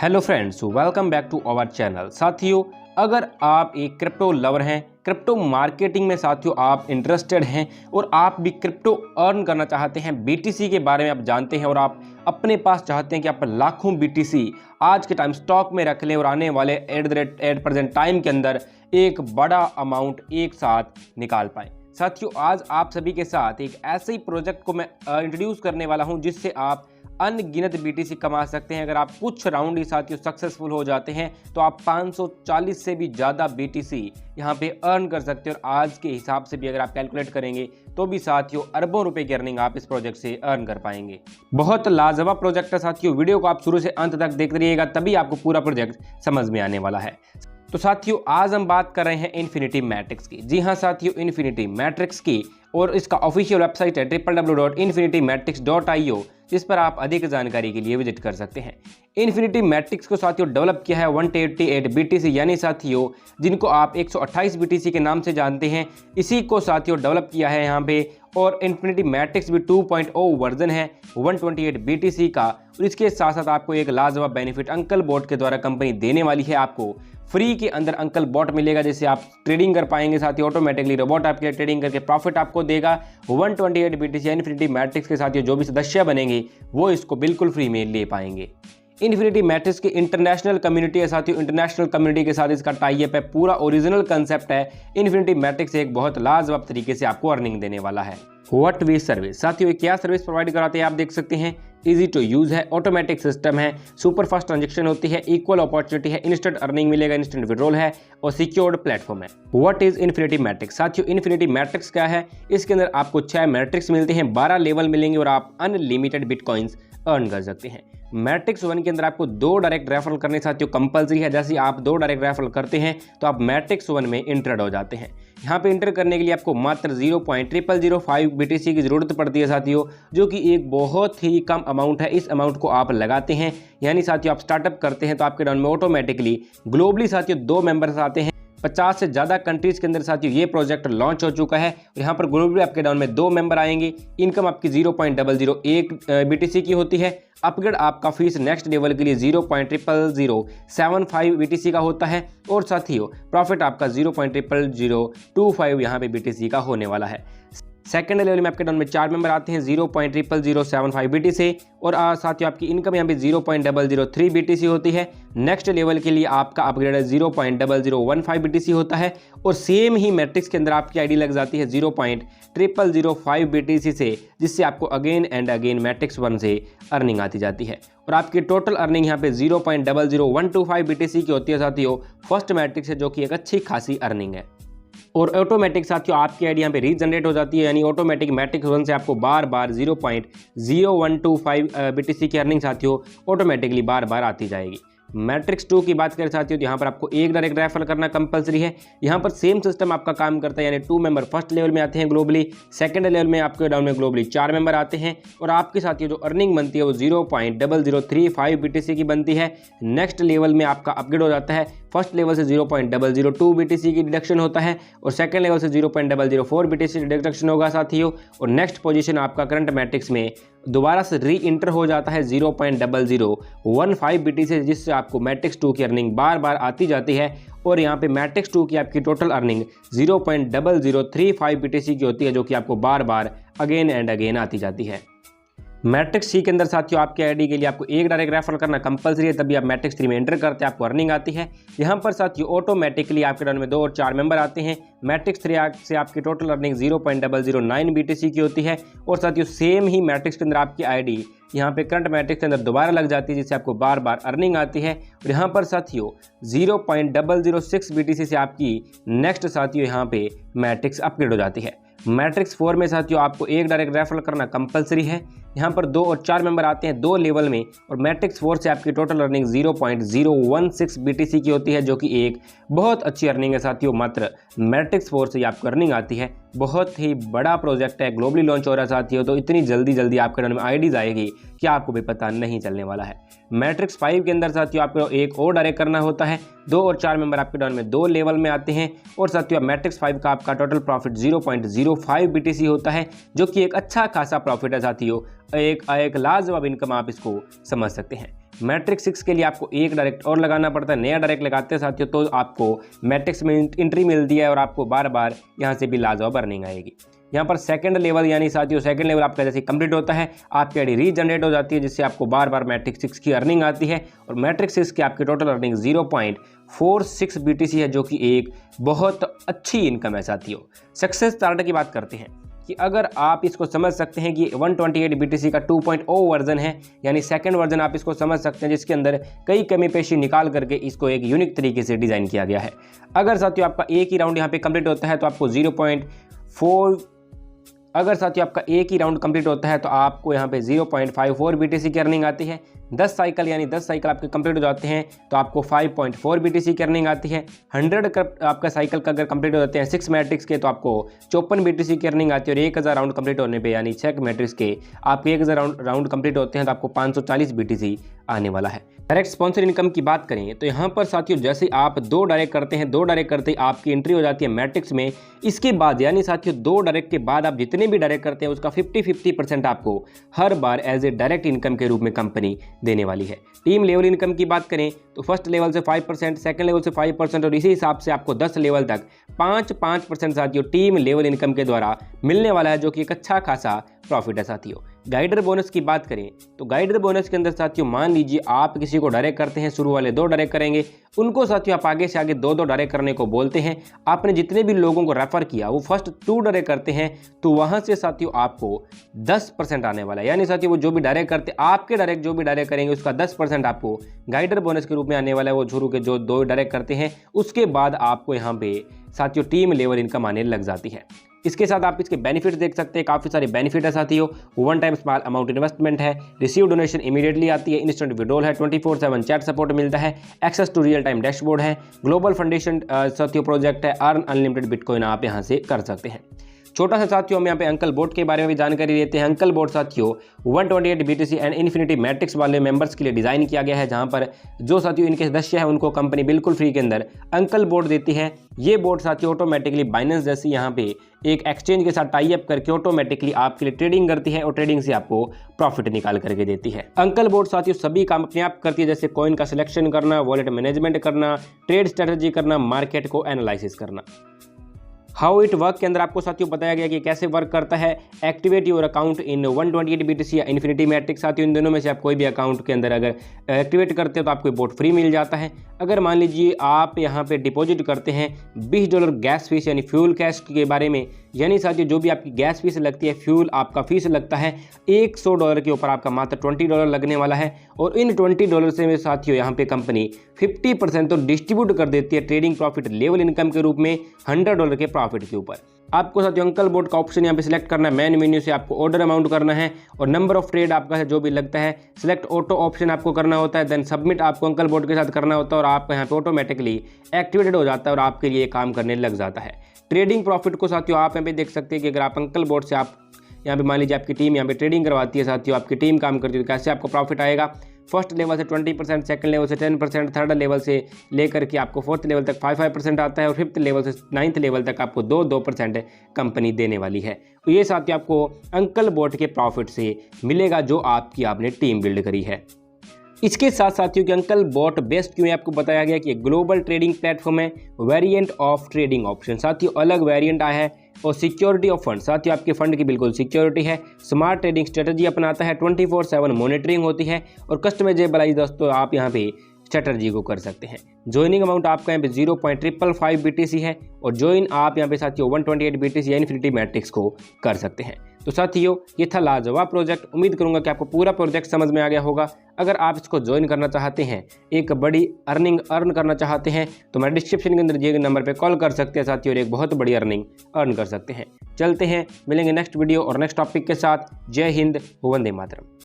Hello friends, welcome back to our channel. साथियों, अगर आप एक क्रिप्टो लवर हैं, क्रिप्टो मार्केटिंग में साथियों आप इंटरेस्टेड हैं और आप भी क्रिप्टो अर्न करना चाहते हैं, बीटीसी के बारे में आप जानते हैं और आप अपने पास चाहते हैं कि आप लाखों बीटीसी आज के टाइम स्टॉक में रख लें और आने वाले एट प्रेजेंट टाइम के अंदर एक बड़ा अमाउंट एक साथ निकाल पाएं। साथियों, आज आप सभी के साथ एक ऐसे ही प्रोजेक्ट को मैं इंट्रोड्यूस करने वाला हूं जिससे आप अनगिनत बीटीसी कमा सकते हैं। अगर आप कुछ राउंड ही साथियों सक्सेसफुल हो जाते हैं तो आप 540 से भी ज़्यादा बीटीसी यहां पे अर्न कर सकते हैं और आज के हिसाब से भी अगर आप कैलकुलेट करेंगे तो भी साथियों अरबों रुपए की अर्निंग आप इस प्रोजेक्ट से अर्न कर पाएंगे। बहुत लाजवाब प्रोजेक्ट है साथियों, वीडियो को आप शुरू से अंत तक देखते रहिएगा, तभी आपको पूरा प्रोजेक्ट समझ में आने वाला है। तो साथियों, आज हम बात कर रहे हैं इन्फिनिटी मैट्रिक्स की। जी हाँ साथियों, इन्फिनिटी मैट्रिक्स की, और इसका ऑफिशियल वेबसाइट है www.infinitymatrix.io, जिस पर आप अधिक जानकारी के लिए विजिट कर सकते हैं। इन्फिनिटी मैट्रिक्स को साथियों डेवलप किया है 188 बीटीसी, यानी साथियों जिनको आप 128 बीटीसी के नाम से जानते हैं, इसी को साथियों डेवलप किया है यहाँ पे। और इन्फिनिटी मैट्रिक्स भी 2.0 वर्जन है 128 बीटीसी का। और इसके साथ साथ आपको एक लाजवाब बेनिफिट अंकल बॉट के द्वारा कंपनी देने वाली है। आपको फ्री के अंदर अंकल बॉट मिलेगा, जिससे आप ट्रेडिंग कर पाएंगे। साथियों ऑटोमेटिकली रोबोट आपके लिए ट्रेडिंग करके प्रॉफिट आपको देगा। 128 बीटीसी इन्फिनिटी मैट्रिक्स के साथियों जो भी सदस्य बनेंगे वो इसको बिल्कुल फ्री में ले पाएंगे। इन्फिनिटी मैट्रिक्स की इंटरनेशनल कम्युनिटी है साथियों, इंटरनेशनल कम्युनिटी के साथ इसका टाई अप है, पूरा ओरिजिनल कंसेप्ट है। इन्फिनिटी मैट्रिक्स एक बहुत लाजवाब तरीके से आपको अर्निंग देने वाला है। व्हाट वी सर्विस, साथियों क्या सर्विस प्रोवाइड कराते हैं आप देख सकते हैं। इजी टू यूज है, ऑटोमेटिक सिस्टम है, सुपर फास्ट ट्रांजेक्शन होती है, इक्वल अपॉर्चुनिटी है, इंस्टेंट अर्निंग मिलेगा, इंस्टेंट विड्रॉल है और सिक्योर्ड प्लेटफॉर्म है। व्हाट इज इन्फिनिटी मैट्रिक्स, साथियों इन्फिनिटी मैट्रिक्स क्या है। इसके अंदर आपको 6 मैट्रिक्स मिलते हैं, 12 लेवल मिलेंगे और आप अनलिमिटेड बिटकॉइंस अर्न कर सकते हैं। मैट्रिक्स 1 के अंदर आपको 2 डायरेक्ट रेफरल करने साथियों कंपलसरी है। जैसे आप 2 डायरेक्ट रेफरल करते हैं तो आप मैट्रिक्स 1 में इंटर्ड हो जाते हैं। यहाँ पे इंटर करने के लिए आपको मात्र 0.0005 बीटीसी की जरूरत पड़ती है साथियों, जो कि एक बहुत ही कम अमाउंट है। इस अमाउंट को आप लगाते हैं, यानी साथियों आप स्टार्टअप करते हैं तो आपके डाउन में ऑटोमेटिकली ग्लोबली साथियों 2 मेंबर्स आते हैं। 50 से ज़्यादा कंट्रीज के अंदर साथियों ये प्रोजेक्ट लॉन्च हो चुका है। यहाँ पर ग्लोबली आपके डाउन में 2 मेंबर आएंगे। इनकम आपकी 0.001 बीटीसी की होती है। अपग्रेड आपका फीस नेक्स्ट लेवल के लिए 0.00075 बीटीसी का होता है और साथियों प्रॉफिट आपका 0.00025 यहाँ पे बीटीसी का होने वाला है। सेकंड लेवल में आपके डाउन में 4 मेंबर आते हैं 0.00075 बीटीसी और साथियों आपकी इनकम यहाँ पे 0.003 बीटीसी होती है। नेक्स्ट लेवल के लिए आपका अपग्रेड 0.0015 बीटीसी होता है और सेम ही मैट्रिक्स के अंदर आपकी आईडी लग जाती है 0.0005 बीटीसी से, जिससे आपको अगेन एंड अगेन मैट्रिक्स 1 से अर्निंग आती जाती है। और आपकी टोटल अर्निंग यहाँ पे 0.00125 बीटीसी की होती है साथियों फर्स्ट मैट्रिक्स से, जो कि एक अच्छी खासी अर्निंग है। और ऑटोमेटिक साथियों आपकी आईडी यहाँ पे रीजनरेट हो जाती है, यानी ऑटोमेटिक मैट्रिक्स 1 से आपको बार बार 0.0125 बीटीसी की अर्निंग साथियों ऑटोमेटिकली बार बार आती जाएगी। मैट्रिक्स 2 की बात करें साथियों तो यहाँ पर आपको एक डायरेक्ट रेफर करना कंपलसरी है। यहाँ पर सेम सिस्टम आपका काम करता है, यानी 2 मेंबर फर्स्ट लेवल में आते हैं ग्लोबली, सेकंड लेवल में आपके डाउन में ग्लोबली 4 मेंबर आते हैं और आपके साथियों जो अर्निंग बनती है वो 0.0035 बीटीसी की बनती है। नेक्स्ट लेवल में आपका अपग्रेड हो जाता है, फर्स्ट लेवल से 0.002 बीटीसी की डिडक्शन होता है और सेकंड लेवल से 0.004 बीटीसी डिडक्शन होगा साथियों। और नेक्स्ट पोजीशन आपका करंट मैट्रिक्स में दोबारा से री इंटर हो जाता है 0.0015 बीटीसी, जिससे आपको मैट्रिक्स 2 की अर्निंग बार बार आती जाती है। और यहाँ पे मैट्रिक्स 2 की आपकी टोटल अर्निंग 0.0035 बीटीसी की होती है, जो कि आपको बार बार अगेन एंड अगेन आती जाती है। मैट्रिक्स सी के अंदर साथियों आपके आईडी के लिए आपको एक डायरेक्ट रेफर करना कंपलसरी है, तभी आप मैट्रिक्स 3 में एंटर करते हैं आपको अर्निंग आती है। यहाँ पर साथियों ऑटोमेटिकली आपके डाउन में 2 और 4 मेंबर आते हैं। मैट्रिक्स 3 से आपकी टोटल अर्निंग 0.009 बीटीसी की होती है और साथियों सेम ही मैट्रिक्स के अंदर आपकी आईडी यहाँ पे करंट मैट्रिक्स के अंदर दोबारा लग जाती है, जिससे आपको बार बार अर्निंग आती है। और यहाँ पर साथियों 0.006 बीटीसी से आपकी नेक्स्ट साथियों यहाँ पे मैट्रिक्स अपग्रेड हो जाती है। मैट्रिक्स 4 में साथियों आपको एक डायरेक्ट रेफरल करना कंपलसरी है। यहाँ पर 2 और 4 मेंबर आते हैं 2 लेवल में और मैट्रिक्स 4 से आपकी टोटल अर्निंग 0.016 बीटीसी की होती है, जो कि एक बहुत अच्छी अर्निंग है साथियों। मात्र मैट्रिक्स 4 से आपको अर्निंग आती है। बहुत ही बड़ा प्रोजेक्ट है, ग्लोबली लॉन्च हो रहा है साथियों, तो इतनी जल्दी आपके डाउन में आईडीज आएगी कि आपको भी पता नहीं चलने वाला है। मैट्रिक्स 5 के अंदर साथियों आपको एक और डायरेक्ट करना होता है। 2 और 4 मेंबर आपके डाउन में 2 लेवल में आते हैं और साथियों मैट्रिक्स 5 का आपका टोटल प्रॉफिट 0.05 बीटीसी होता है, जो कि एक अच्छा खासा प्रॉफिट है साथियों। एक लाजवाब इनकम आप इसको समझ सकते हैं। मैट्रिक्स 6 के लिए आपको एक डायरेक्ट और लगाना पड़ता है, नया डायरेक्ट लगाते हैं साथियों तो आपको मैट्रिक्स में एंट्री मिलती है और आपको बार बार यहाँ से भी लाजवाब अर्निंग आएगी। यहाँ पर सेकंड लेवल यानी साथियों सेकंड लेवल आपका जैसे कंप्लीट होता है आपकी आईडी रीजनरेट हो जाती है, जिससे आपको बार बार मैट्रिक्स 6 की अर्निंग आती है और मैट्रिक्स 6 की आपकी टोटल अर्निंग 0.46 BTC है, जो कि एक बहुत अच्छी इनकम है साथियों। सक्सेस स्टार्टर की बात करते हैं कि अगर आप इसको समझ सकते हैं कि 128 BTC का 2.0 वर्जन है, यानी सेकंड वर्जन आप इसको समझ सकते हैं, जिसके अंदर कई कमी पेशी निकाल करके इसको एक यूनिक तरीके से डिज़ाइन किया गया है। अगर साथियों आपका एक ही राउंड यहाँ पे कंप्लीट होता है तो आपको 0.4 अगर साथियों आपका एक ही राउंड कंप्लीट होता है तो आपको यहाँ पे 0.54 BTC की अर्निंग आती है। 10 साइकिल यानी 10 साइकिल आपके कंप्लीट हो जाते हैं तो आपको 5.4 BTC की अर्निंग आती है। 100 आपका साइकिल का अगर कंप्लीट हो जाते हैं 6 मैट्रिक्स के तो आपको 54 BTC की अर्निंग आती है और 1000 राउंड कंप्लीट होने पे यानी 6 मैट्रिक्स के आपके 1000 राउंड कंप्लीट होते हैं तो आपको 540 BTC आने वाला है। डायरेक्ट स्पॉन्सर इनकम की बात करें तो यहाँ पर साथियों जैसे आप 2 डायरेक्ट करते हैं, 2 डायरेक्ट करते ही आपकी एंट्री हो जाती है मैट्रिक्स में। इसके बाद यानी साथियों 2 डायरेक्ट के बाद आप जितने भी डायरेक्ट करते हैं उसका 50-50% आपको हर बार एज ए डायरेक्ट इनकम के रूप में कंपनी देने वाली है। टीम लेवल इनकम की बात करें तो फर्स्ट लेवल से 5%, सेकंड लेवल से 5% और इसी हिसाब से आपको 10 लेवल तक 5% साथियों टीम लेवल इनकम के द्वारा मिलने वाला है, जो कि एक अच्छा खासा प्रॉफिट है साथियों। गाइडर बोनस की बात करें तो गाइडर बोनस के अंदर साथियों मान लीजिए आप किसी को डायरेक्ट करते हैं, शुरू वाले 2 डायरेक्ट करेंगे, उनको साथियों आप आगे से आगे 2-2 डायरेक्ट करने को बोलते हैं। आपने जितने भी लोगों को रेफर किया वो फर्स्ट 2 डायरेक्ट करते हैं तो वहां से साथियों आपको 10% आने वाला है, यानी साथियों वो जो भी डायरेक्ट करते आपके डायरेक्ट जो भी डायरेक्ट करेंगे उसका 10% आपको गाइडर बोनस के रूप में आने वाला है। वो शुरू के जो 2 डायरेक्ट करते हैं उसके बाद आपको यहाँ पे साथियों टीम लेवल इनकम आने लग जाती है। इसके साथ आप इसके बेनिफिट देख सकते हैं, काफ़ी सारे बेनिफिट है साथियों। 1 टाइम स्मॉल अमाउंट इन्वेस्टमेंट है, रिसीव डोनेशन इमीडिएटली आती है, इंस्टेंट विड्रॉल है, 24/7 चैट सपोर्ट मिलता है, access to real time dashboard है, ग्लोबल फाउंडेशन साथियों प्रोजेक्ट है, अर्न अनलिमिटेड बिटकॉइन आप यहाँ से कर सकते हैं। छोटा सा साथियों हम यहाँ पे अंकल बोट के बारे में भी जानकारी देते हैं। अंकल बोट साथियों 128 BTC एंड इन्फिनिटी मैट्रिक्स वाले मेंबर्स के लिए डिज़ाइन किया गया है, जहाँ पर जो साथियों इनके सदस्य हैं उनको कंपनी बिल्कुल फ्री के अंदर अंकल बोट देती है। ये बोट साथियों ऑटोमेटिकली बाइनेंस जैसी यहाँ पे एक एक्सचेंज के साथ टाई अप करके ऑटोमेटिकली आपके लिए ट्रेडिंग करती है और ट्रेडिंग से आपको प्रॉफिट निकाल करके देती है। अंकल बोट साथियों सभी काम अपने आप करती है, जैसे कॉइन का सिलेक्शन करना, वॉलेट मैनेजमेंट करना, ट्रेड स्ट्रेटजी करना, मार्केट को एनालिसिस करना। हाउ इट वर्क के अंदर आपको साथियों बताया गया कि कैसे वर्क करता है। Activate your account in 128 BTC या इन्फिनिटी मैट्रिक्स साथियों इन दोनों में से आप कोई भी अकाउंट के अंदर अगर एक्टिवेट करते हो तो आपको बोट फ्री मिल जाता है। अगर मान लीजिए आप यहाँ पे डिपॉजिट करते हैं $20 गैस फीस यानी फ्यूल कैश के बारे में, यानी साथियों जो भी आपकी गैस फीस लगती है, फ्यूल आपका फीस लगता है, $100 के ऊपर आपका मात्र $20 लगने वाला है और इन $20 से साथियों यहाँ पे कंपनी 50% तो डिस्ट्रीब्यूट कर देती है ट्रेडिंग प्रॉफिट लेवल इनकम के रूप में $100 के प्रॉफिट के ऊपर। आपको साथियों अंकल बोट का ऑप्शन यहाँ पे सिलेक्ट करना है, मेन मेन्यू से आपको ऑर्डर अमाउंट करना है और नंबर ऑफ ट्रेड आपका है जो भी लगता है, सिलेक्ट ऑटो ऑप्शन आपको करना होता है, देन सबमिट आपको अंकल बोट के साथ करना होता है और आपका यहाँ पे ऑटोमेटिकली एक्टिवेटेड हो जाता है और आपके लिए काम करने लग जाता है। ट्रेडिंग प्रॉफिट को साथियों आप यहाँ पे देख सकते हैं कि अगर आप अंकल बोट से आप यहाँ पे मान लीजिए आपकी टीम यहाँ पे ट्रेडिंग करवाती है साथियों, आपकी टीम काम करती है तो कैसे आपको प्रॉफिट आएगा। फर्स्ट लेवल से 20%, सेकंड लेवल से 10%, थर्ड लेवल से लेकर के आपको फोर्थ लेवल तक 5% आता है और फिफ्थ लेवल से 9th लेवल तक आपको 2% कंपनी देने वाली है। तो ये साथियों आपको अंकल बोट के प्रॉफिट से मिलेगा जो आपकी आपने टीम बिल्ड करी है। इसके साथ साथियों कि अंकल बोट बेस्ट क्यों है आपको बताया गया कि ग्लोबल ट्रेडिंग प्लेटफॉर्म है, वेरिएंट ऑफ ट्रेडिंग ऑप्शन साथियों अलग वेरिएंट आया है और सिक्योरिटी ऑफ फंड साथियों आपके फंड की बिल्कुल सिक्योरिटी है। स्मार्ट ट्रेडिंग स्ट्रेटजी अपनाता है, 24/7 मॉनिटरिंग होती है और कस्टमाइजेबल दोस्तों आप यहाँ पे स्ट्रेटजी को कर सकते हैं। ज्वाइनिंग अमाउंट आपका यहाँ पे 0.555 BTC है और ज्वाइन आप यहाँ पे साथियों 128 BTC या इन्फिनिटी मैट्रिक्स को कर सकते हैं। तो साथियों ये था लाजवाब प्रोजेक्ट, उम्मीद करूंगा कि आपको पूरा प्रोजेक्ट समझ में आ गया होगा। अगर आप इसको ज्वाइन करना चाहते हैं, एक बड़ी अर्न करना चाहते हैं तो मैं डिस्क्रिप्शन के अंदर दिए गए नंबर पे कॉल कर सकते हैं साथियों और एक बहुत बड़ी अर्निंग अर्न कर सकते हैं। चलते हैं, मिलेंगे नेक्स्ट वीडियो और नेक्स्ट टॉपिक के साथ। जय हिंद, वंदे मातरम।